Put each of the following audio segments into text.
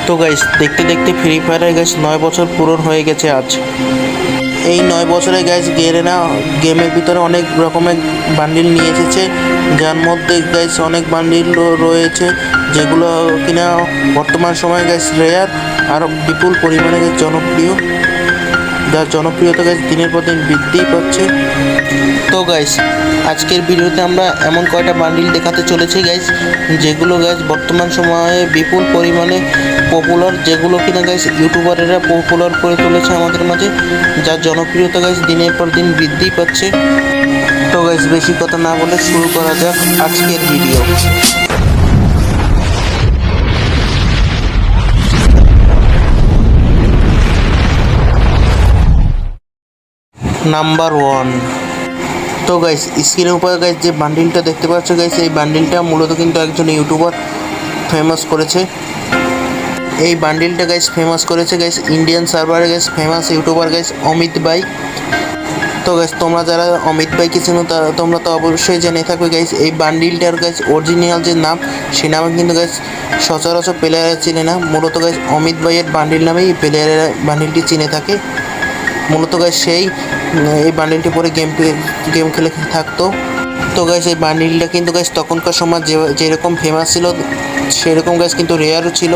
তো গাইস দেখতে দেখতে ফ্রি ফায়ারের গাইস 9 বছর পূরণ হয়ে গেছে আজ। এই 9 বছরে গাইস গেরেনা গেমের ভিতরে অনেক রকমের বান্ডিল নিয়ে এসেছে, যার মধ্যে গাইস অনেক বান্ডিল রয়েছে যেগুলো কিনা বর্তমান সময়ে গাইস রেয়ার আর বিপুল পরিমাণে জনপ্রিয়, যার জনপ্রিয়তা গাইস দিনের পর দিন বৃদ্ধিই পাচ্ছে। তো গাইস আজকের ভিডিওতে আমরা এমন কয়টা বান্ডিল দেখাতে চলেছি গাইস, যেগুলো গাইস বর্তমান সময়ে বিপুল পরিমাণে পপুলার, যেগুলো কিনা গাইস ইউটিউবারেরা পপুলার করে তুলেছে আমাদের মাঝে, যার জনপ্রিয়তা গাইস দিনের পর দিন বৃদ্ধি পাচ্ছে। তো গাইস বেশি কথা না বলে শুরু করা যাক আজকের ভিডিও। নাম্বার 1। তো গাইস স্ক্রিনের উপর গাইস যে বান্ডিলটা দেখতে পাচ্ছ গাইস, এই বান্ডিলটা মূলত কিন্তু একজন ইউটিউবার ফেমাস করেছে। এই বান্ডিলটা গাইস ফেমাস করেছে গাইস ইন্ডিয়ান সার্ভারে guys famous YouTuber guys Amit ভাই। তো গাইস তোমরা যারা অমিত ভাইকে চেনো তোমরা তো অবশ্যই জেনে থাকবে গাইস এই বান্ডিলটার গাইস অরিজিনাল যে নাম, সে নামে কিন্তু গাইস সচরাচর প্লেয়াররা চিনে না। মূলত গাইস অমিত ভাইয়ের বান্ডিল নামেই প্লেয়াররা বান্ডিলটি চিনে থাকে। মূলত গাইস সেই এই বান্ডিলটি পরে গেম খেলে থাকতো। তো গাইস এই বান্ডিলটা কিন্তু গাইস তখনকার সময় যেরকম ফেমাস ছিল সেরকম গাইস কিন্তু রেয়ারও ছিল,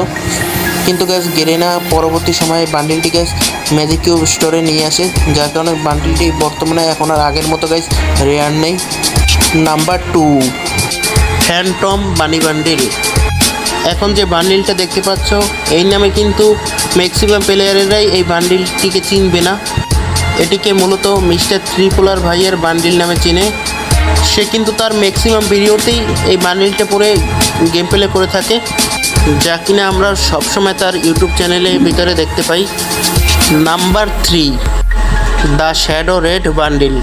কিন্তু গাইস গেরেনা পরবর্তী সময়ে বান্ডিলটি গাইস ম্যাজিক কিউব স্টোরে নিয়ে আসে, যার কারণে বান্ডিলটি বর্তমানে এখন আর আগের মতো গাইস রেয়ার নেই। Number 2, Phantom bunny bundle. এখন যে বান্ডিলটা দেখতে পাচ্ছ এই নামে কিন্তু ম্যাক্সিমাম প্লেয়ারেরাই এই বান্ডিলটিকে চিনবে না। এটিকে মূলত মিস্টার ত্রিপোলার ভাইয়ের বান্ডিল নামে চিনে। সে কিন্তু তার ম্যাক্সিমাম ভিডিওতেই এই বান্ডিলটা পরে গেম প্লে করে থাকে, যা কিনা আমরা সবসময় তার ইউটিউব চ্যানেলের ভিতরে দেখতে পাই। Number 3, the shadow red bundle.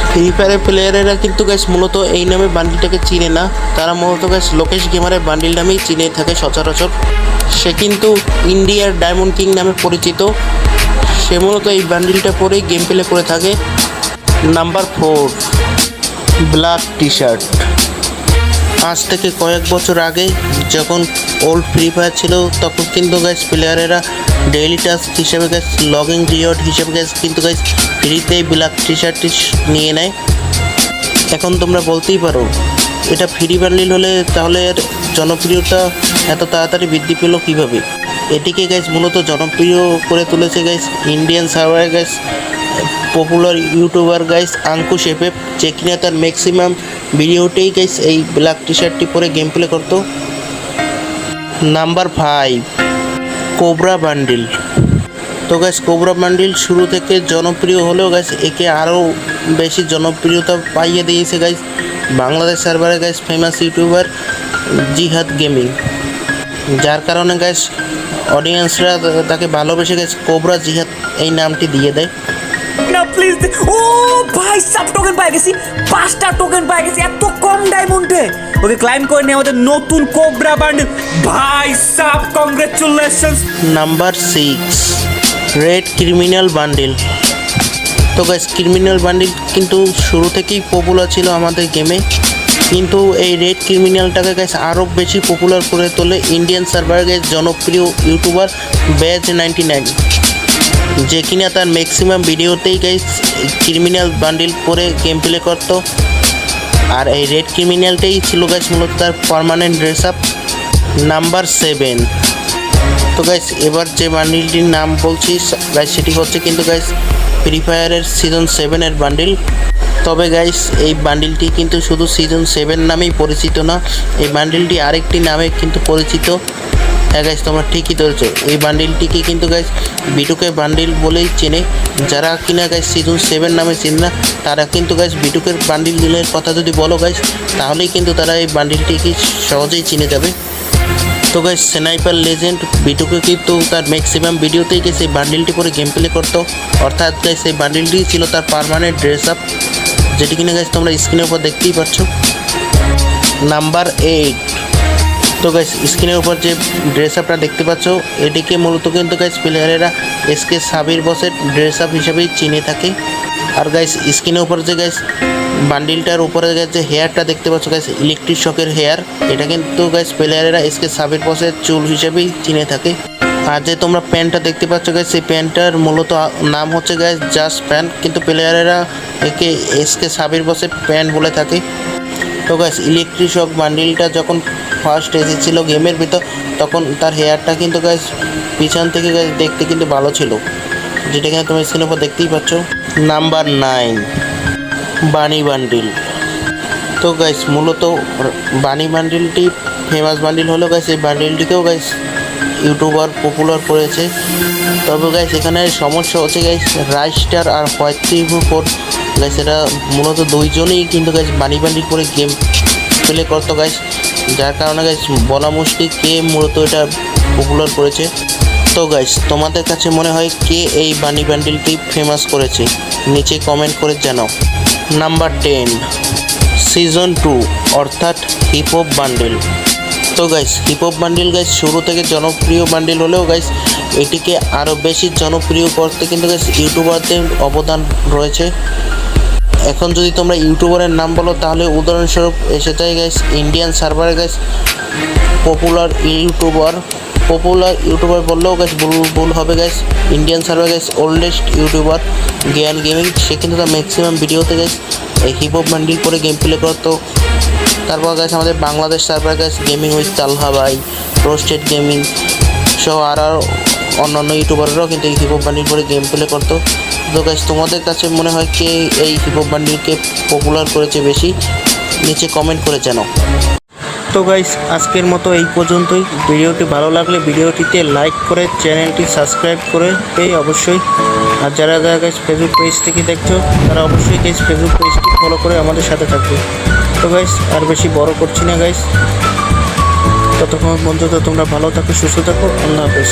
Free ফায়ারের প্লেয়ারেরা কিন্তু গাইস মূলত এই নামে বান্ডিলটাকে চিনে না, তারা মূলত গাইস লোকেশ গেমারের বান্ডিল নামেই চিনে থাকে সচরাচর। সে কিন্তু ইন্ডিয়ার ডায়মন্ড কিং নামে পরিচিত। সে মূলত এই বান্ডিলটা পরেই গেম প্লে করে থাকে। Number 4, black T shirt. আজ থেকে কয়েক বছর আগে যখন ওল্ড ফ্রি ফায়ার ছিল তখন কিন্তু গাইস প্লেয়ারেরা ডেইলি টাস্ক হিসেবে গাইস লগিং রিওয়ার্ড হিসেবে গাইস কিন্তু গাইস ফ্রিতেই ব্ল্যাক টি শার্টটি নিয়ে নেয়। এখন তোমরা বলতেই পারো এটা ফ্রি বান্ডিল হলে তাহলে এর জনপ্রিয়তা এত তাড়াতাড়ি বৃদ্ধি পেল কীভাবে? এটিকে গাইস মূলত জনপ্রিয় করে তুলেছে গাইস ইন্ডিয়ান সার্ভারে guys popular YouTuber guys Ankush FF, যে কিনা তার ম্যাক্সিমাম ভিডিওতেই গাইস এই ব্ল্যাক টি শার্টটি পরে গেম প্লে করতো। Number 5, cobra bundle. তো গাইস কোবরা বান্ডিল শুরু থেকে জনপ্রিয় হলেও গাইস একে আরও বেশি জনপ্রিয়তা পাইয়ে দিয়েছে গাইস বাংলাদেশ সার্ভারে গাইস ফেমাস ইউটিউবার জিহাদ গেমিং, যার কারণে গাইস অডিয়েন্সরা তাকে ভালোবেসে গাইস কোবরা জিহাদ এই নামটি দিয়ে দেয়। না প্লিজ, ও ভাই সাব টোকেন পাই গেছি, 5টা টোকেন পাই গেছি এত কম ডায়মন্ডে। ওকে ক্লাইম করে নিয়ে আমাদের নতুন কোবরা বান্ডিল। ভাই sub congratulations. Number 6, red criminal bundle. তো গাইস ক্রিমিনাল বান্ডিল কিন্তু শুরু থেকেই পপুলার ছিল আমাদের গেমে, কিন্তু এই রেড ক্রিমিনালটাকে গাইস আরও বেশি পপুলার করে তোলে ইন্ডিয়ান সার্ভারে গাইস জনপ্রিয় ইউটিউবার ব্যাজ 99, যে কিনা তার ম্যাক্সিমাম ভিডিওতেই গাইস ক্রিমিনাল বান্ডিল পরে গেম প্লে করতো। আর এই রেড ক্রিমিনালটাই ছিল গাইস মূলত তার পার্মানেন্ট ড্রেস আপ। নাম্বার 7। তো গাইস এবার যে বান্ডিলটির নাম বলছি গাইস সেটি হচ্ছে কিন্তু গাইস ফ্রি ফায়ারের সিজন 7-এর বান্ডিল। তবে গাইস এই বান্ডিলটি কিন্তু শুধু সিজন 7 নামেই পরিচিত না, এই বান্ডিলটি আরেকটি নামে কিন্তু পরিচিত। হ্যাঁ গাইস তোমরা ঠিকই ধরেছো, এই বান্ডিলটিকে কিন্তু গাইস বিটুকে বান্ডিল বলেই চেনে। যারা কিনা গাইস সিজন 7 নামে চেনে না তারা কিন্তু গাইস বিটুকের বান্ডিলের কথা যদি বলো গাইস তাহলেই কিন্তু তারা এই বান্ডিলটিকে সহজেই চিনে যাবে। তো গাইস স্নাইপার লেজেন্ড বিটুকে কিন্তু তার ম্যাক্সিমাম ভিডিওতেই গেছে এই বান্ডিলটি পরে গেম প্লে করতো, অর্থাৎ গাইস এই বান্ডিলটি ছিল তার পার্মানেন্ট ড্রেস আপ, যেটি কিনা গাইস তোমরা স্ক্রিনের উপর দেখতেই পাচ্ছ। নাম্বার 8। তো গাইস স্ক্রিনের উপর যে ড্রেস আপটা দেখতে পাচ্ছ এটিকে মূলত কিন্তু গাইস প্লেয়ারেরা এসকে সাবির বসের ড্রেস আপ হিসেবেই চিনে থাকে। আর গাইস স্ক্রিনের উপর যে গাইস বান্ডিলটার উপরে যে হেয়ারটা দেখতে পাচ্ছ গাইস ইলেকট্রিক শকের হেয়ার, এটা কিন্তু গাইস প্লেয়ারেরা এসকে সাবির বসের চুল হিসেবেই চিনে থাকে। আর যে তোমরা প্যান্টটা দেখতে পাচ্ছ গাইস, সেই প্যান্টটার মূলত নাম হচ্ছে গাইস জাস্ট প্যান্ট, কিন্তু প্লেয়ারেরা একে এসকে সাবির বসে প্যান্ট বলে থাকে। তো গাইস ইলেকট্রিক শক বান্ডিলটা যখন ফার্স্ট এসেছিলো গেমের ভিতর, তখন তার হেয়ারটা কিন্তু গাইস পিছন থেকে গাইস দেখতে কিন্তু ভালো ছিল, যেটা কিনা তুমি স্ক্রিনের উপর দেখতেই পাচ্ছ। Number 9 bunny bundle. তো গাইস মূলত বানি বান্ডিলটি ফেমাস বান্ডিল হলো গাইস, এই বান্ডিলটিকেও গাইস ইউটিউবার পপুলার করেছে। তবে গাইস এখানে সমস্যা হচ্ছে গাইস রাইস্টার আর হোয়াইট 3-4 গাইস এরা মূলত দুইজনেই কিন্তু গাইস বানি বান্ডিল করে গেম প্লে করতো গাইস, যার কারণে গাইস বলা মুশকিল কে মূলত এটা পপুলার করেছে। তো গাইস তোমাদের কাছে মনে হয় কে এই বানি বান্ডিলটি ফেমাস করেছে, নিচে কমেন্ট করে জানাও। নাম্বার 10 সিজন 2 অর্থাৎ হিপ হপ বান্ডিল। তো guys heap hop bundle guys শুরু থেকে জনপ্রিয় বান্ডিল হলেও গাইস এটিকে আরও বেশি জনপ্রিয় করতে কিন্তু গাইস ইউটিউবারদের অবদান রয়েছে। এখন যদি তোমরা ইউটিউবারের নাম বলো তাহলে উদাহরণস্বরূপ এসে যায় গাইস ইন্ডিয়ান সার্ভারে গাইস পপুলার ইউটিউবার বললেও গাইস ভুল হবে guys. Indian server guys oldest YouTuber Gyan gaming, সে কিন্তু তার ম্যাক্সিমাম ভিডিওতে গাইস এই হিপ হপ বান্ডিল করে গেম প্লে করতো। তারপর গাইস আমাদের Bangladesh server guys gaming with Talha ভাই, রোস্টেড গেমিং সহ আরও অন্যান্য ইউটিউবাররাও কিন্তু এই হিপ হপ বান্ডিল করে গেম প্লে করতো। তো গাইস তোমাদের কাছে মনে হয় কে এই হিপ হপ বান্ডিলকে পপুলার করেছে বেশি, নিচে কমেন্ট করে জানাও। তো গাইস আজকের মতো এই পর্যন্তই। ভিডিওটি ভালো লাগলে ভিডিওটিতে লাইক করে চ্যানেলটি সাবস্ক্রাইব করে অবশ্যই। আর যারা গাইস ফেসবুক পেজ থেকে দেখছো তারা অবশ্যই গাইস ফেসবুক পেজটি ফলো করে আমাদের সাথে থাকবে। তো গাইস আর বেশি বড় করছি না গাইস, ততক্ষণ পর্যন্ত তোমরা ভালো থাকো, সুস্থ থাকো, আল্লাহ হাফেজ।